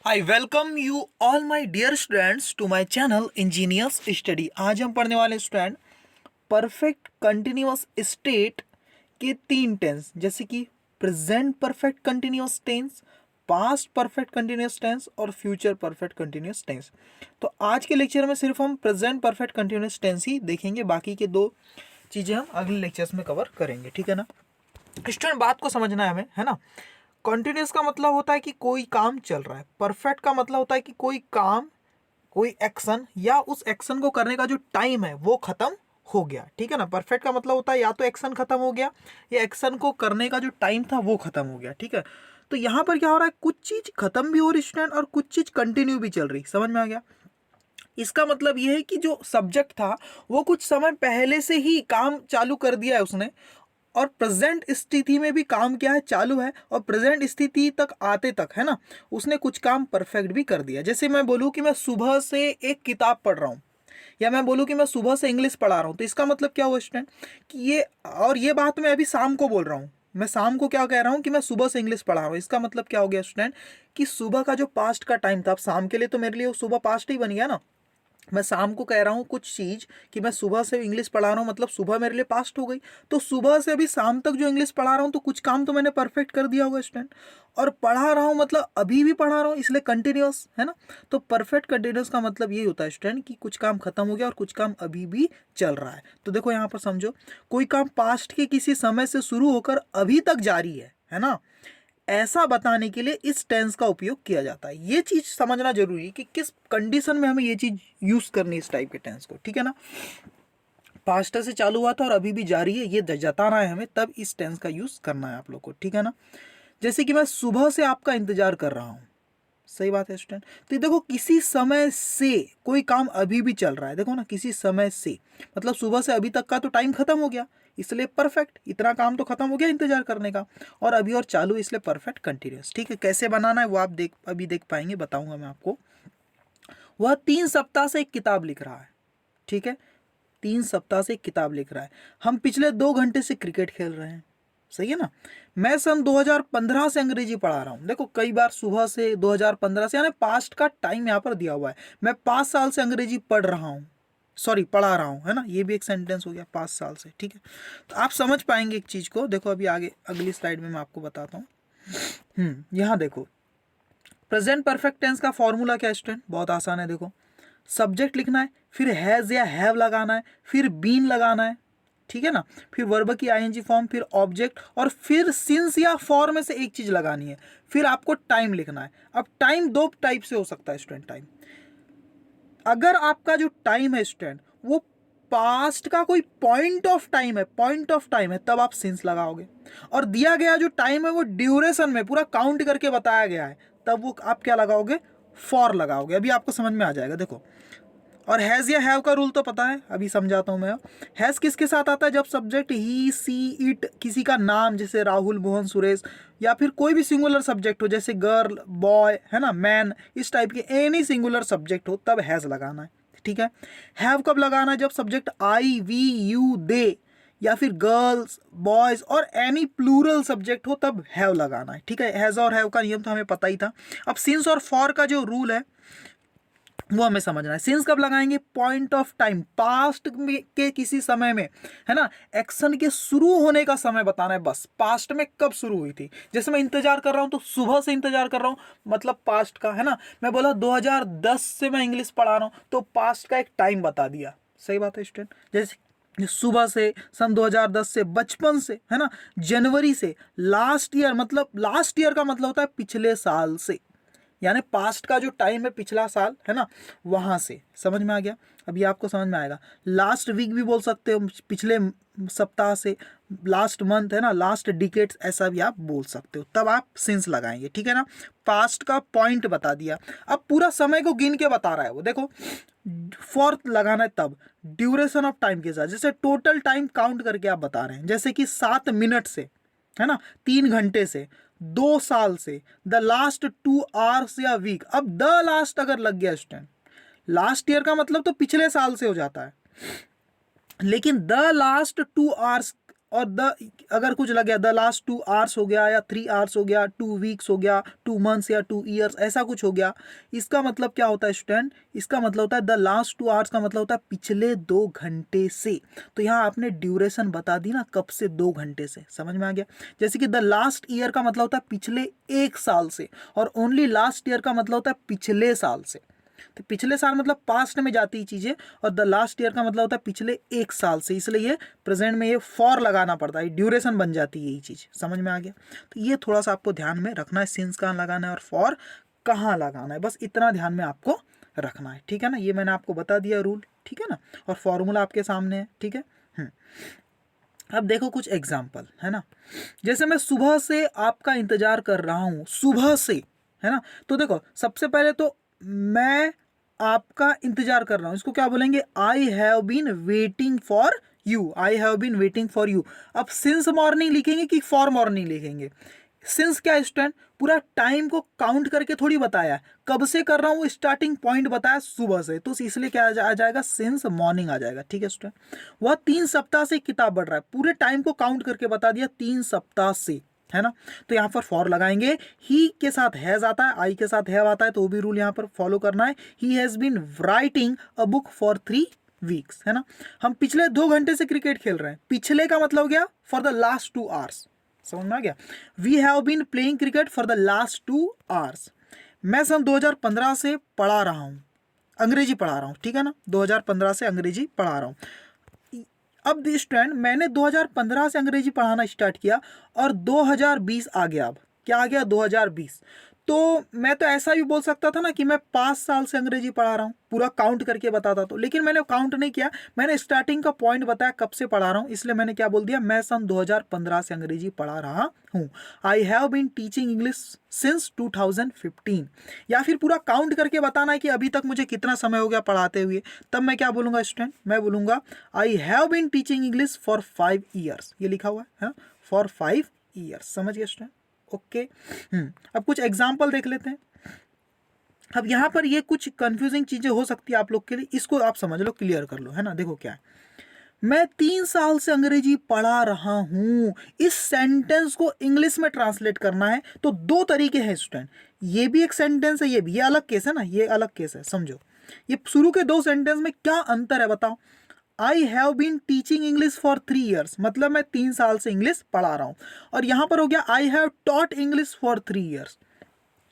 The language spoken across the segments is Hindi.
I welcome you all my dear students to my channel Ingenious Study। आज हम पढ़ने वाले स्टूडेंट परफेक्ट कंटिन्यूअस स्टेट के तीन टेंस, जैसे कि present perfect continuous tense, past perfect continuous tense और फ्यूचर परफेक्ट कंटिन्यूअस टेंस। तो आज के लेक्चर में सिर्फ हम प्रेजेंट परफेक्ट कंटिन्यूअस टेंस ही देखेंगे, बाकी के दो चीज़ें हम अगले लेक्चर्स में कवर करेंगे, ठीक है ना। स्टूडेंट बात को समझना है हमें, है ना। कंटिन्यूस का मतलब होता है कि कोई काम चल रहा है। परफेक्ट का मतलब होता है कि कोई काम, कोई एक्शन या उस एक्शन को करने का जो टाइम है वो खत्म हो गया, ठीक है ना। परफेक्ट का मतलब होता है या तो एक्शन खत्म हो गया या एक्शन को करने का जो टाइम था वो खत्म हो गया, ठीक है। तो यहाँ पर क्या हो रहा है, कुछ चीज खत्म भी हो रही स्टूडेंट और कुछ चीज कंटिन्यू भी चल रही। समझ में आ गया। इसका मतलब यह है कि जो सब्जेक्ट था वो कुछ समय पहले से ही काम चालू कर दिया है उसने, और प्रेजेंट स्थिति में भी काम क्या है, चालू है, और प्रेजेंट स्थिति तक आते तक, है ना, उसने कुछ काम परफेक्ट भी कर दिया। जैसे मैं बोलूँ कि मैं सुबह से एक किताब पढ़ रहा हूँ, या मैं बोलूँ कि मैं सुबह से इंग्लिश पढ़ा रहा हूँ, तो इसका मतलब क्या हुआ स्टूडेंट कि ये बात मैं अभी शाम को बोल रहा हूँ। मैं शाम को क्या कह रहा हूँ कि मैं सुबह से इंग्लिश पढ़ा रहा हूँ। इसका मतलब क्या हो गया स्टूडेंट कि सुबह का जो पास्ट का टाइम था, अब शाम के लिए तो मेरे लिए सुबह पास्ट ही बन गया ना। मैं शाम को कह रहा हूँ कुछ चीज़ कि मैं सुबह से इंग्लिश पढ़ा रहा हूँ, मतलब सुबह मेरे लिए पास्ट हो गई। तो सुबह से अभी शाम तक जो इंग्लिश पढ़ा रहा हूँ तो कुछ काम तो मैंने परफेक्ट कर दिया होगा स्टूडेंट। और पढ़ा रहा हूँ मतलब अभी भी पढ़ा रहा हूँ, इसलिए कंटिन्यूस, है ना। तो परफेक्ट कंटिन्यूस का मतलब यही होता है स्टूडेंट कि कुछ काम खत्म हो गया और कुछ काम अभी भी चल रहा है। तो देखो यहाँ पर समझो, कोई काम पास्ट के किसी समय से शुरू होकर अभी तक जारी है ना, ऐसा बताने के लिए इस टेंस का उपयोग किया जाता है। ये चीज समझना जरूरी है कि किस कंडीशन में हमें ये चीज यूज करनी है, इस टाइप के टेंस को, ठीक है ना। पास्ट से चालू हुआ था और अभी भी जारी है, ये जताना है हमें, तब इस टेंस का यूज करना है आप लोग को, ठीक है ना। जैसे कि मैं सुबह से आपका इंतजार कर रहा हूं, सही बात है स्टूडेंट। तो ये देखो, किसी समय से कोई काम अभी भी चल रहा है, देखो ना, किसी समय से मतलब सुबह से अभी तक का तो टाइम खत्म हो गया, इसलिए परफेक्ट, इतना काम तो खत्म हो गया इंतजार करने का, और अभी और चालू, इसलिए परफेक्ट कंटिन्यूस, ठीक है। कैसे बनाना है वो आप अभी देख पाएंगे, बताऊंगा मैं आपको। वह 3 सप्ताह से एक किताब लिख रहा है, ठीक है। 3 सप्ताह से एक किताब लिख रहा है। हम पिछले 2 घंटे से क्रिकेट खेल रहे हैं, सही है ना। मैं सन 2015 से अंग्रेजी पढ़ा रहा हूँ। देखो, कई बार सुबह से 2015 से, यानी पास्ट का टाइम यहाँ पर दिया हुआ है। मैं 5 साल से अंग्रेजी पढ़ रहा हूँ, सॉरी पढ़ा रहा हूँ, है ना। ये भी एक सेंटेंस हो गया, 5 साल से, ठीक है। तो आप समझ पाएंगे एक चीज को। देखो अभी आगे अगली स्लाइड में मैं आपको बताता हूँ। यहाँ देखो, प्रेजेंट परफेक्ट टेंस का फॉर्मूला क्या है स्टूडेंट, बहुत आसान है। देखो, सब्जेक्ट लिखना है, फिर हैज या हैव लगाना है, फिर बीन लगाना है, ठीक है ना, फिर वर्ब की आईएनजी फॉर्म, फिर ऑब्जेक्ट, और फिर सिंस या फॉर में से एक चीज लगानी है, फिर आपको टाइम लिखना है। अब टाइम दो टाइप से हो सकता है स्टूडेंट। टाइम, अगर आपका जो टाइम है स्टूडेंट वो पास्ट का कोई पॉइंट ऑफ टाइम है, पॉइंट ऑफ टाइम है, तब आप सिंस लगाओगे। और दिया गया जो टाइम है वो ड्यूरेशन में पूरा काउंट करके बताया गया है, तब वो आप क्या लगाओगे, फॉर लगाओगे। अभी आपको समझ में आ जाएगा। देखो, और हैज़ या हैव का रूल तो पता है, अभी समझाता हूं मैं। हैज़ किसके साथ आता है, जब सब्जेक्ट ही, सी, इट, किसी का नाम, जैसे राहुल, मोहन, सुरेश, या फिर कोई भी सिंगुलर सब्जेक्ट हो, जैसे गर्ल, बॉय, है ना, मैन, इस टाइप के एनी सिंगुलर सब्जेक्ट हो, तब हैज़ लगाना है, ठीक है। हैव कब लगाना है, जब सब्जेक्ट आई, वी, यू, दे, या फिर गर्ल्स, बॉयज और एनी प्लूरल सब्जेक्ट हो, तब हैव लगाना है, ठीक है। हैज़ और हैव का नियम तो हमें पता ही था। अब सिंस और फॉर का जो रूल है वो हमें समझना है। सिंस कब लगाएंगे, पॉइंट ऑफ टाइम, पास्ट के किसी समय में, है ना, एक्शन के शुरू होने का समय बताना है, बस पास्ट में कब शुरू हुई थी। जैसे मैं इंतजार कर रहा हूं तो सुबह से इंतजार कर रहा हूं, मतलब पास्ट का, है ना। मैं बोला 2010 से मैं इंग्लिश पढ़ा रहा हूं, तो पास्ट का एक टाइम बता दिया, सही बात है स्टूडेंट। जैसे सुबह से, सन 2010 से, बचपन से, है ना, जनवरी से, लास्ट ईयर, मतलब लास्ट ईयर का मतलब होता है पिछले साल से, यानी पास्ट का जो टाइम है पिछला साल, है ना, वहां से। समझ में आ गया। अभी आपको समझ में आएगा। लास्ट वीक भी बोल सकते हो, पिछले सप्ताह से, लास्ट मंथ, है ना, लास्ट डिकेट्स, ऐसा भी आप बोल सकते हो, तब आप सिंस लगाएंगे, ठीक है ना। पास्ट का पॉइंट बता दिया, अब पूरा समय को गिन के बता रहा है वो। देखो, फॉर लगाना है तब ड्यूरेशन ऑफ टाइम के साथ, जैसे टोटल टाइम काउंट करके आप बता रहे हैं, जैसे कि 7 मिनट से, है ना, 3 घंटे से, 2 साल से, द लास्ट 2 आवर्स या वीक। अब द लास्ट अगर लग गया स्टूडेंट, लास्ट ईयर का मतलब तो पिछले साल से हो जाता है, लेकिन द लास्ट 2 आवर्स और अगर कुछ लग गया द लास्ट 2 आवर्स हो गया, या 3 आवर्स हो गया, 2 वीक्स हो गया, 2 मंथ्स या 2 ईयर्स, ऐसा कुछ हो गया, इसका मतलब क्या होता है स्टूडेंट? इसका मतलब होता है द लास्ट 2 आवर्स का मतलब होता है पिछले 2 घंटे से। तो यहाँ आपने ड्यूरेशन बता दी ना, कब से, 2 घंटे से। समझ में आ गया? जैसे कि द लास्ट ईयर का मतलब होता है पिछले 1 साल से, और ओनली लास्ट ईयर का मतलब होता है पिछले साल से। तो पिछले साल मतलब पास्ट में जाती है चीजें, और द लास्ट ईयर का मतलब होता है पिछले 1 साल से, इसलिए ये प्रेजेंट में ये फॉर लगाना पड़ता है, ड्यूरेशन बन जाती है यही चीज। समझ में आ गया? तो ये थोड़ा सा आपको ध्यान में रखना है, सिंस कहाँ लगाना है और फॉर कहाँ लगाना है, बस इतना ध्यान में आपको रखना है। ठीक है ना? ये मैंने आपको बता दिया रूल। ठीक है ना? और फॉर्मूला आपके सामने है। ठीक है। अब देखो कुछ एग्जाम्पल, है ना। जैसे मैं सुबह से आपका इंतजार कर रहा हूं, सुबह से, है ना। तो देखो सबसे पहले तो मैं आपका इंतजार कर रहा हूं, इसको क्या बोलेंगे? I have been waiting for you. I have been waiting for you. अब सिंस मॉर्निंग लिखेंगे कि फॉर मॉर्निंग लिखेंगे? सिंस क्या स्टूडेंट? पूरा टाइम को काउंट करके थोड़ी बताया, कब से कर रहा हूँ, स्टार्टिंग पॉइंट बताया सुबह से, तो इसलिए क्या आ जाएगा? सिंस मॉर्निंग आ जाएगा। ठीक है स्टूडेंट। वह 3 सप्ताह से किताब पढ़ रहा है, पूरे टाइम को काउंट करके बता दिया 3 सप्ताह से, है ना। तो यहाँ पर फॉर लगाएंगे, ही के साथ हैज आता है, आई के साथ हैव आता है, तो वो भी रूल यहाँ पर फॉलो करना है। He has been writing a book for 3 weeks, है ना। हम पिछले 2 घंटे से क्रिकेट खेल रहे हैं, पिछले का मतलब हो गया फॉर द लास्ट 2 आवर्स। समझ में आ गया? We have been playing cricket for the last 2 hours. मैं सन 2015 से पढ़ा रहा हूँ, अंग्रेजी पढ़ा रहा हूँ। ठीक है ना? 2015 से अंग्रेजी पढ़ा रहा हूँ। अब स्टूडेंट मैंने 2015 से अंग्रेजी पढ़ाना स्टार्ट किया और 2020 आ गया। अब क्या आ गया? 2020। तो मैं तो ऐसा भी बोल सकता था ना कि मैं 5 साल से अंग्रेजी पढ़ा रहा हूँ, पूरा काउंट करके बताता, तो लेकिन मैंने काउंट नहीं किया, मैंने स्टार्टिंग का पॉइंट बताया कब से पढ़ा रहा हूँ, इसलिए मैंने क्या बोल दिया? मैं सन 2015 से अंग्रेजी पढ़ा रहा हूँ। I have been teaching English since 2015। या फिर पूरा काउंट करके बताना है कि अभी तक मुझे कितना समय हो गया पढ़ाते हुए, तब मैं क्या बोलूँगा स्टूडेंट? मैं बोलूँगा I have been teaching English for 5 years. ये लिखा हुआ है, फॉर 5 ईयर्स। समझ गए स्टूडेंट? ओके। अब कुछ एग्जाम्पल देख लेते हैं। अब यहाँ पर ये कुछ कंफ्यूजिंग चीजें हो सकती है आप लोग के लिए, इसको आप समझ लो, क्लियर कर लो, है ना। देखो क्या है, मैं 3 साल से अंग्रेजी पढ़ा रहा हूं, इस सेंटेंस को इंग्लिश में ट्रांसलेट करना है तो 2 तरीके हैं स्टूडेंट। ये भी एक सेंटेंस है, ये भी, ये अलग केस है ना, ये अलग केस है। समझो ये शुरू के 2 सेंटेंस में क्या अंतर है बताओ। I have been teaching English for 3 years, मतलब मैं 3 साल से इंग्लिश पढ़ा रहा हूं, और यहां पर हो गया I have taught English for 3 years.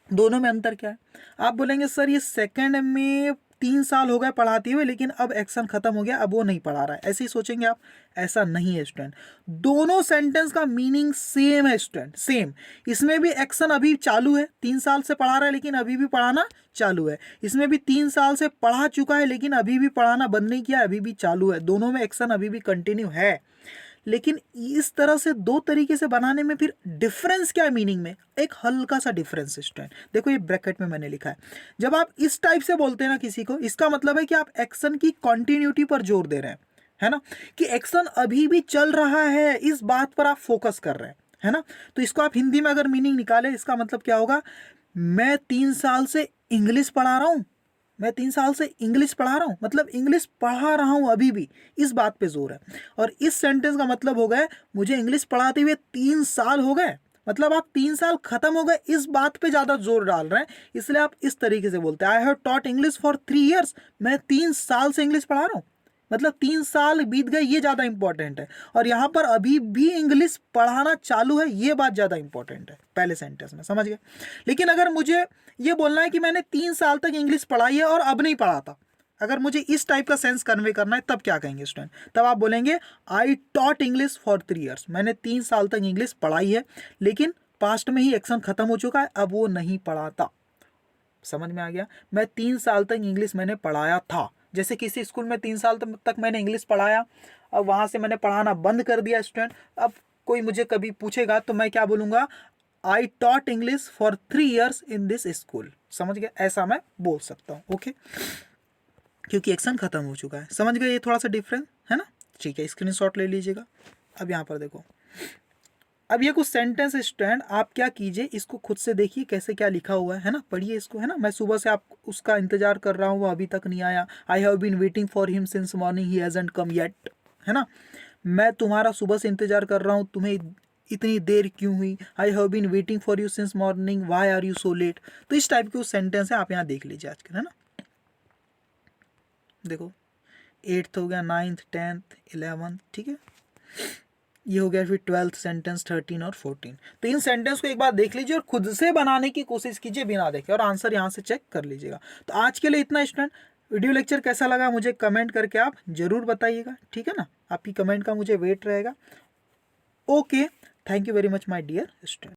दोनों में अंतर क्या है? आप बोलेंगे सर ये सेकंड में 3 साल हो गए पढ़ाते हुए, लेकिन अब एक्शन खत्म हो गया, अब वो नहीं पढ़ा रहा है, ऐसे ही सोचेंगे आप। ऐसा नहीं है स्टूडेंट, दोनों सेंटेंस का मीनिंग सेम है स्टूडेंट, सेम। इसमें भी एक्शन अभी चालू है, 3 साल से पढ़ा रहा है लेकिन अभी भी पढ़ाना चालू है। इसमें भी 3 साल से पढ़ा चुका है लेकिन अभी भी पढ़ाना बंद नहीं किया, अभी भी चालू है। दोनों में एक्शन अभी भी कंटिन्यू है, लेकिन इस तरह से 2 तरीके से बनाने में फिर डिफरेंस क्या है मीनिंग में? एक हल्का सा डिफरेंस स्टूडेंट, देखो ये ब्रैकेट में मैंने लिखा है। जब आप इस टाइप से बोलते हैं ना किसी को, इसका मतलब है कि आप एक्शन की कॉन्टिन्यूटी पर जोर दे रहे हैं, है ना, कि एक्शन अभी भी चल रहा है, इस बात पर आप फोकस कर रहे हैं, है ना। तो इसको आप हिंदी में अगर मीनिंग निकाले, इसका मतलब क्या होगा? मैं 3 साल से इंग्लिश पढ़ा रहा हूं, मैं 3 साल से इंग्लिश पढ़ा रहा हूँ, मतलब इंग्लिश पढ़ा रहा हूँ अभी भी, इस बात पे जोर है। और इस सेंटेंस का मतलब हो गया मुझे इंग्लिश पढ़ाते हुए 3 साल हो गए, मतलब आप 3 साल खत्म हो गए, इस बात पे ज़्यादा जोर डाल रहे हैं, इसलिए आप इस तरीके से बोलते हैं I have taught English for 3 years, मैं 3 साल से इंग्लिश पढ़ा रहा हूँ, मतलब 3 साल बीत गए, ये ज़्यादा इंपॉर्टेंट है। और यहाँ पर अभी भी इंग्लिश पढ़ाना चालू है, ये बात ज़्यादा इंपॉर्टेंट है पहले सेंटेंस में, समझ गए। लेकिन अगर मुझे ये बोलना है कि मैंने 3 साल तक इंग्लिश पढ़ाई है और अब नहीं पढ़ाता, अगर मुझे इस टाइप का सेंस कन्वे करना है, तब क्या कहेंगे स्टूडेंट? तब आप बोलेंगे I taught English for 3 years, मैंने 3 साल तक इंग्लिश पढ़ाई है लेकिन पास्ट में ही एक्शन खत्म हो चुका है, अब वो नहीं पढ़ाता। समझ में आ गया? मैं 3 साल तक इंग्लिश मैंने पढ़ाया था, जैसे किसी स्कूल में 3 साल तक मैंने इंग्लिश पढ़ाया, अब वहाँ से मैंने पढ़ाना बंद कर दिया स्टूडेंट। अब कोई मुझे कभी पूछेगा तो मैं क्या बोलूँगा? I taught English for 3 years in this school. समझ गए? ऐसा मैं बोल सकता हूँ, ओके, क्योंकि एक्शन खत्म हो चुका है। समझ गए ये थोड़ा सा डिफरेंस, है ना? ठीक है, स्क्रीनशॉट ले लीजिएगा। अब यहाँ पर देखो, अब ये कुछ सेंटेंस स्टूडेंट आप क्या कीजिए, इसको खुद से देखिए कैसे क्या लिखा हुआ है ना, पढ़िए इसको, है ना। मैं सुबह से आप उसका इंतजार कर रहा हूँ, वो अभी तक नहीं आया। I have been waiting for him since morning, he hasn't come yet, है ना। मैं तुम्हारा सुबह से इंतजार कर रहा हूँ, तुम्हें इतनी देर क्यों हुई, I have been waiting for you since morning, why are you so late. तो इस टाइप के कुछ सेंटेंस है, आप यहाँ देख लीजिए आजकल, है ना। देखो 8th हो गया, 9th 10th 11th, ठीक है, ये हो गया फिर 12th सेंटेंस, 13 और 14। तो इन सेंटेंस को एक बार देख लीजिए और खुद से बनाने की कोशिश कीजिए बिना देखे, और आंसर यहाँ से चेक कर लीजिएगा। तो आज के लिए इतना स्टूडेंट। वीडियो लेक्चर कैसा लगा मुझे कमेंट करके आप ज़रूर बताइएगा, ठीक है ना। आपकी कमेंट का मुझे वेट रहेगा। Okay, thank you very much my dear student.